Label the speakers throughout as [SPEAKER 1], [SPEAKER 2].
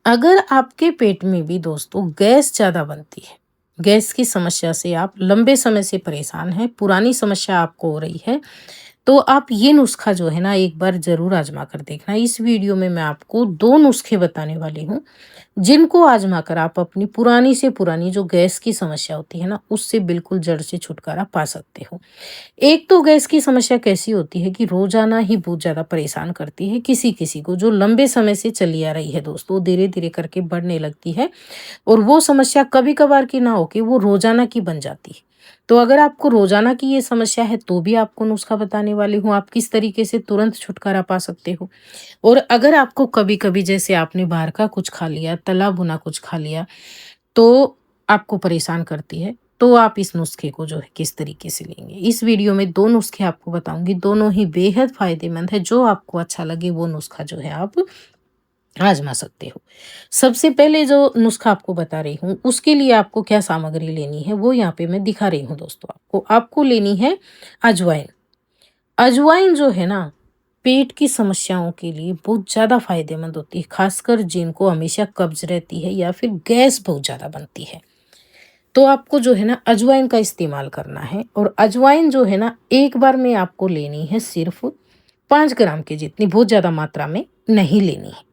[SPEAKER 1] अगर आपके पेट में भी दोस्तों गैस ज़्यादा बनती है, गैस की समस्या से आप लंबे समय से परेशान हैं, पुरानी समस्या आपको हो रही है, तो आप ये नुस्खा जो है ना एक बार ज़रूर आज़मा कर देखना। इस वीडियो में मैं आपको 2 नुस्खे बताने वाली हूँ, जिनको आज़मा कर आप अपनी पुरानी से पुरानी जो गैस की समस्या होती है ना, उससे बिल्कुल जड़ से छुटकारा पा सकते हो। एक तो गैस की समस्या कैसी होती है कि रोजाना ही बहुत ज़्यादा परेशान करती है किसी-किसी को जो लंबे समय से चली आ रही है दोस्तों, धीरे-धीरे करके बढ़ने लगती है और वो समस्या कभी-कभार की ना होके वो रोजाना की बन जाती है। तो अगर आपको रोजाना की ये समस्या है तो भी आपको नुस्खा बताने वाली हूँ, आप किस तरीके से तुरंत छुटकारा पा सकते हो। और अगर आपको कभी-कभी जैसे आपने बाहर का कुछ खा लिया, तला-भुना कुछ खा लिया, तो आपको परेशान करती है, तो आप इस नुस्खे को जो है किस तरीके से लेंगे। इस वीडियो में 2 नुस्खे आपको बताऊँगी, दोनों ही बेहद फ़ायदेमंद है, जो आपको अच्छा लगे वो नुस्खा जो है आप आज़मा सकते हो। सबसे पहले जो नुस्खा आपको बता रही हूँ, उसके लिए आपको क्या सामग्री लेनी है, वो यहाँ पे मैं दिखा रही हूँ दोस्तों आपको। आपको लेनी है अजवाइन। अजवाइन जो है ना, पेट की समस्याओं के लिए बहुत ज़्यादा फ़ायदेमंद होती है, खासकर जिनको हमेशा कब्ज़ रहती है या फिर गैस बहुत ज़्यादा बनती है। तो आपको जो है ना अजवाइन का इस्तेमाल करना है और अजवाइन जो है ना एक बार में आपको लेनी है सिर्फ 5 ग्राम के जितनी, बहुत ज़्यादा मात्रा में नहीं लेनी है।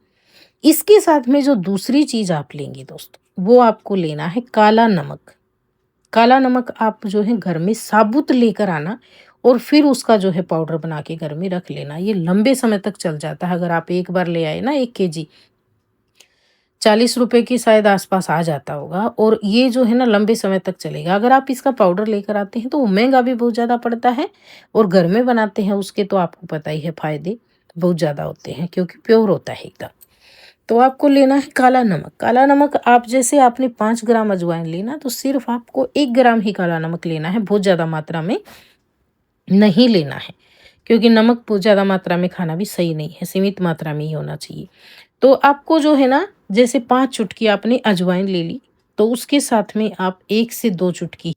[SPEAKER 1] इसके साथ में जो दूसरी चीज़ आप लेंगे दोस्तों, वो आपको लेना है काला नमक। काला नमक आप जो है घर में साबुत लेकर आना और फिर उसका जो है पाउडर बना के घर में रख लेना। ये लंबे समय तक चल जाता है। अगर आप एक बार ले आए ना 1 केजी, 40 रुपए के शायद आस-पास आ जाता होगा और ये जो है ना लंबे समय तक चलेगा। अगर आप इसका पाउडर लेकर आते हैं तो वो महँगा भी बहुत ज़्यादा पड़ता है और घर में बनाते हैं उसके तो आपको पता ही है फ़ायदे बहुत ज़्यादा होते हैं क्योंकि प्योर होता है एकदम। तो आपको लेना है काला नमक। काला नमक आप जैसे आपने 5 ग्राम अजवाइन लेना तो सिर्फ़ आपको 1 ग्राम ही काला नमक लेना है, बहुत ज़्यादा मात्रा में नहीं लेना है। क्योंकि नमक बहुत ज़्यादा मात्रा में खाना भी सही नहीं है, सीमित मात्रा में ही होना चाहिए। तो आपको जो है ना जैसे 5 चुटकी आपने अजवाइन ले ली, तो उसके साथ में आप 1 से 2 चुटकी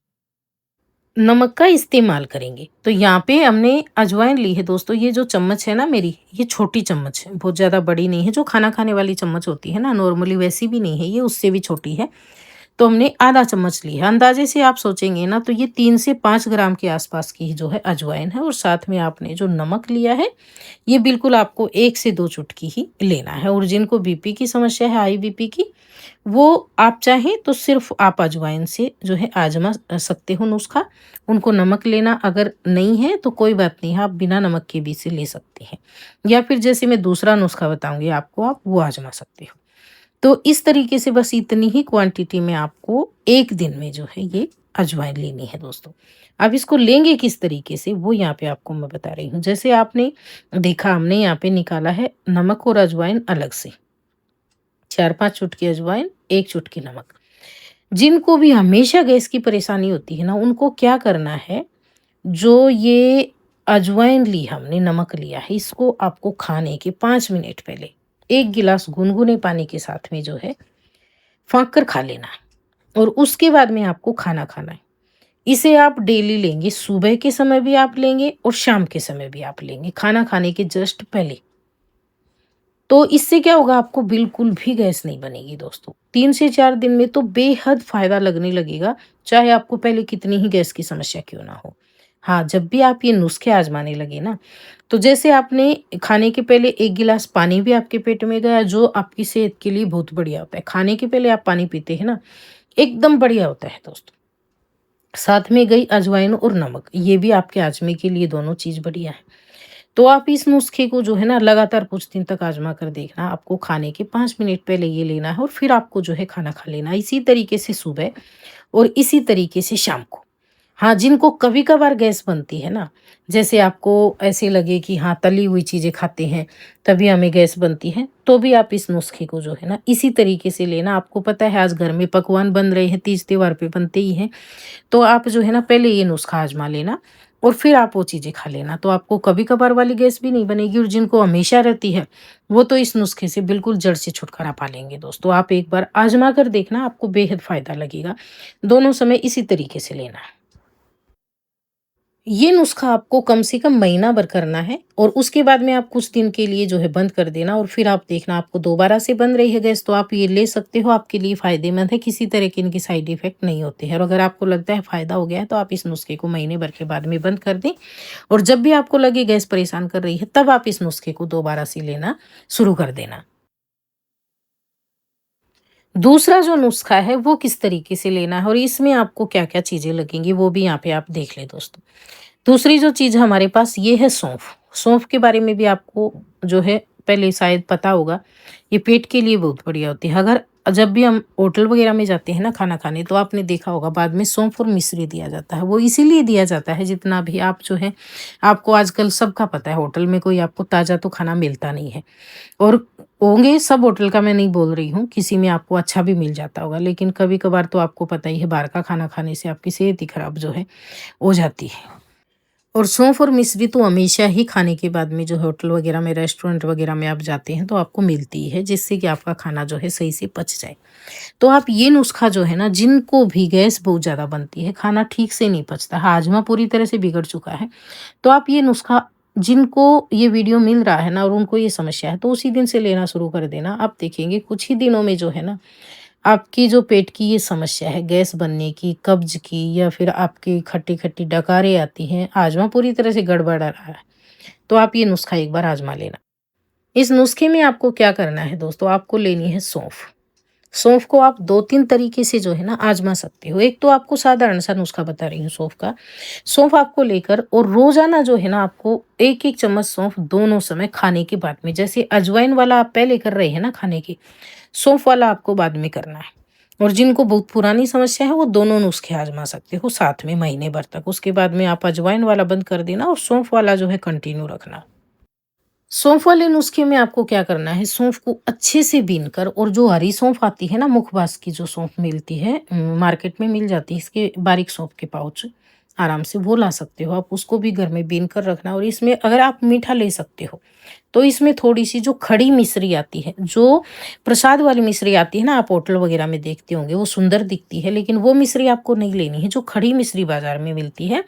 [SPEAKER 1] नमक का इस्तेमाल करेंगे। तो यहाँ पे हमने अजवाइन ली है दोस्तों, ये जो चम्मच है ना मेरी, ये छोटी चम्मच है, बहुत ज़्यादा बड़ी नहीं है, जो खाना खाने वाली चम्मच होती है ना नॉर्मली वैसी भी नहीं है ये, उससे भी छोटी है। तो हमने आधा चम्मच ली है। अंदाज़े से आप सोचेंगे ना तो ये 3 से 5 ग्राम के आसपास की ही जो है अजवाइन है और साथ में आपने जो नमक लिया है, ये बिल्कुल आपको 1 से 2 चुटकी ही लेना है और जिनको बीपी की समस्या है, हाई बीपी की, वो आप चाहें तो सिर्फ़ आप अजवाइन से जो है आज़मा सकते हो नुस्खा। उनको नमक लेना अगर नहीं है तो कोई बात नहीं है, आप बिना नमक के भी इसे ले सकते हैं। या फिर जैसे मैं दूसरा नुस्खा बताऊँगी आपको, आप वो आज़मा सकते हो। तो इस तरीके से बस इतनी ही क्वांटिटी में आपको 1 दिन में जो है ये अजवाइन लेनी है दोस्तों। अब इसको लेंगे किस तरीके से वो यहाँ पे आपको मैं बता रही हूँ। जैसे आपने देखा हमने यहाँ पे निकाला है नमक और अजवाइन अलग से। 4-5 चुटकी अजवाइन, 1 चुटकी नमक। जिनको भी हमेशा गैस की परेशानी होती है ना, उनको क्या करना है, जो ये अजवाइन ली हमने, नमक लिया है, इसको आपको खाने के 5 मिनट पहले 1 गिलास गुनगुने पानी के साथ में जो है फाँक कर खा लेना है और उसके बाद में आपको खाना खाना है। इसे आप डेली लेंगे, सुबह के समय भी आप लेंगे और शाम के समय भी आप लेंगे, खाना खाने के जस्ट पहले। तो इससे क्या होगा, आपको बिल्कुल भी गैस नहीं बनेगी दोस्तों। 3 से 4 दिन में तो बेहद फ़ायदा लगने लगेगा, चाहे आपको पहले कितनी ही गैस की समस्या क्यों ना हो। हाँ, जब भी आप ये नुस्खे आज़माने लगे ना, तो जैसे आपने खाने के पहले 1 गिलास पानी भी आपके पेट में गया, जो आपकी सेहत के लिए बहुत बढ़िया होता है। खाने के पहले आप पानी पीते हैं ना, एकदम बढ़िया होता है दोस्तों। साथ में गई अजवाइन और नमक, ये भी आपके आज़मे के लिए दोनों चीज़ बढ़िया है। तो आप इस नुस्खे को जो है ना लगातार कुछ दिन तक आज़मा कर देखना। आपको खाने के 5 मिनट पहले ये लेना है और फिर आपको जो है खाना खा लेना है। इसी तरीके से सुबह और इसी तरीके से शाम को। हाँ, जिनको कभी-कभार गैस बनती है ना, जैसे आपको ऐसे लगे कि हाँ, तली हुई चीज़ें खाते हैं, तभी हमें गैस बनती है, तो भी आप इस नुस्खे को जो है ना इसी तरीके से लेना। आपको पता है आज घर में पकवान बन रहे हैं, तीज त्योहार पे बनते ही हैं, तो आप जो है ना पहले ये नुस्खा आज़मा लेना और फिर आप वो चीज़ें खा लेना। तो आपको कभी-कभार वाली गैस भी नहीं बनेगी और जिनको हमेशा रहती है, वो तो इस नुस्खे से बिल्कुल जड़ से छुटकारा पा लेंगे दोस्तों। आप एक बार आज़मा कर देखना, आपको बेहद फ़ायदा लगेगा। दोनों समय इसी तरीके से लेना है। ये नुस्खा आपको कम से कम महीना भर करना है और उसके बाद में आप कुछ दिन के लिए जो है बंद कर देना और फिर आप देखना आपको दोबारा से बन रही है गैस, तो आप ये ले सकते हो, आपके लिए फ़ायदेमंद है, किसी तरह के इनके साइड इफ़ेक्ट नहीं होते हैं। और अगर आपको लगता है फ़ायदा हो गया है तो आप इस नुस्खे को महीने भर के बाद में बंद कर दें और जब भी आपको लगे गैस परेशान कर रही है तब आप इस नुस्खे को दोबारा से लेना शुरू कर देना। दूसरा जो नुस्खा है वो किस तरीके से लेना है और इसमें आपको क्या-क्या चीज़ें लगेंगी वो भी यहाँ पे आप देख लें दोस्तों। दूसरी जो चीज़ हमारे पास ये है सौंफ। सौंफ के बारे में भी आपको जो है पहले शायद पता होगा, ये पेट के लिए बहुत बढ़िया होती है। अगर जब भी हम होटल वगैरह में जाते हैं ना खाना खाने, तो आपने देखा होगा बाद में सौंफ और मिश्री दिया जाता है। वो इसीलिए दिया जाता है, जितना भी आप जो है आपको आजकल सबका पता है होटल में कोई आपको ताज़ा तो खाना मिलता नहीं है। और होंगे, सब होटल का मैं नहीं बोल रही हूँ, किसी में आपको अच्छा भी मिल जाता होगा, लेकिन कभी-कभार तो आपको पता ही है बाहर का खाना खाने से आपकी सेहत ही खराब जो है हो जाती है। और सौंफ और मिश्री तो हमेशा ही खाने के बाद में जो होटल वगैरह में, रेस्टोरेंट वगैरह में आप जाते हैं तो आपको मिलती ही है, जिससे कि आपका खाना जो है सही से पच जाए। तो आप ये नुस्खा जो है ना, जिनको भी गैस बहुत ज़्यादा बनती है, खाना ठीक से नहीं पचता, हाजमा पूरी तरह से बिगड़ चुका है, तो आप ये नुस्खा, जिनको ये वीडियो मिल रहा है ना और उनको ये समस्या है, तो उसी दिन से लेना शुरू कर देना। आप देखेंगे कुछ ही दिनों में जो है ना, आपकी जो पेट की ये समस्या है, गैस बनने की, कब्ज़ की, या फिर आपकी खट्टी-खट्टी डकारें आती हैं, हाजमा पूरी तरह से गड़बड़ा रहा है, तो आप ये नुस्खा एक बार आज़मा लेना। इस नुस्खे में आपको क्या करना है दोस्तों, आपको लेनी है सौंफ। सौंफ को आप 2-3 तरीके से जो है ना आज़मा सकते हो। एक तो आपको साधारण सा नुस्खा बता रही हूँ सौंफ का। सौंफ आपको लेकर और रोज़ाना जो है ना आपको 1-1 चम्मच सौंफ दोनों समय खाने के बाद में, जैसे अजवाइन वाला आप पहले कर रहे हैं ना खाने की, सौंफ वाला आपको बाद में करना है। और जिनको बहुत पुरानी समस्या है वो दोनों नुस्खे आज़मा सकते हो साथ में महीने भर तक। उसके बाद में आप अजवाइन वाला बंद कर देना और सौंफ वाला जो है कंटिन्यू रखना। सौंफ वाले नुस्खे में आपको क्या करना है, सौंफ को अच्छे से बीन कर, और जो हरी सौंफ आती है ना, मुखबास की जो सौंफ मिलती है, मार्केट में मिल जाती है इसके बारीक सौंफ के पाउच, आराम से वो ला सकते हो आप, उसको भी घर में बीन कर रखना। और इसमें अगर आप मीठा ले सकते हो तो इसमें थोड़ी सी जो खड़ी मिश्री आती है, जो प्रसाद वाली मिश्री आती है ना, आप होटल वगैरह में देखते होंगे, वो सुंदर दिखती है, लेकिन वो मिश्री आपको नहीं लेनी है। जो खड़ी मिश्री बाजार में मिलती है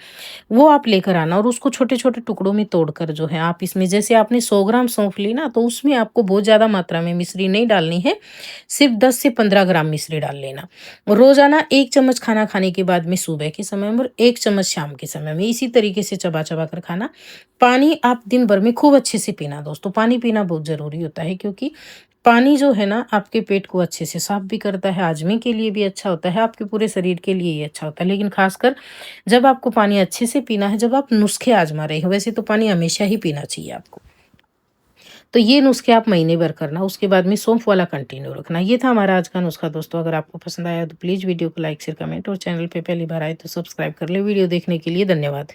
[SPEAKER 1] वो आप लेकर आना और उसको छोटे-छोटे टुकड़ों में तोड़कर जो है आप इसमें, जैसे आपने 100 ग्राम सौंफ ली ना, तो उसमें आपको बहुत ज़्यादा मात्रा में मिश्री नहीं डालनी है, सिर्फ 10 से 15 ग्राम मिश्री डाल लेना। रोज़ाना 1 चम्मच खाना खाने के बाद में सुबह के समय में और 1 चम्मच शाम के समय में, इसी तरीके से चबा-चबा कर खाना। पानी आप दिन भर में खूब अच्छे से पीना दोस्तों, पानी पीना बहुत ज़रूरी होता है, क्योंकि पानी जो है ना आपके पेट को अच्छे से साफ भी करता है, हाजमे के लिए भी अच्छा होता है, आपके पूरे शरीर के लिए ही अच्छा होता है। लेकिन खासकर जब आपको पानी अच्छे से पीना है, जब आप नुस्खे आज़मा रहे हो, वैसे तो पानी हमेशा ही पीना चाहिए आपको। तो ये नुस्खे आप महीने भर करना, उसके बाद में सौंफ वाला कंटिन्यू रखना। ये था हमारा आज का नुस्खा दोस्तों। अगर आपको पसंद आया तो प्लीज़ वीडियो को लाइक, शेयर, कमेंट, और चैनल पे पहली बार आए तो सब्सक्राइब कर लें। वीडियो देखने के लिए धन्यवाद।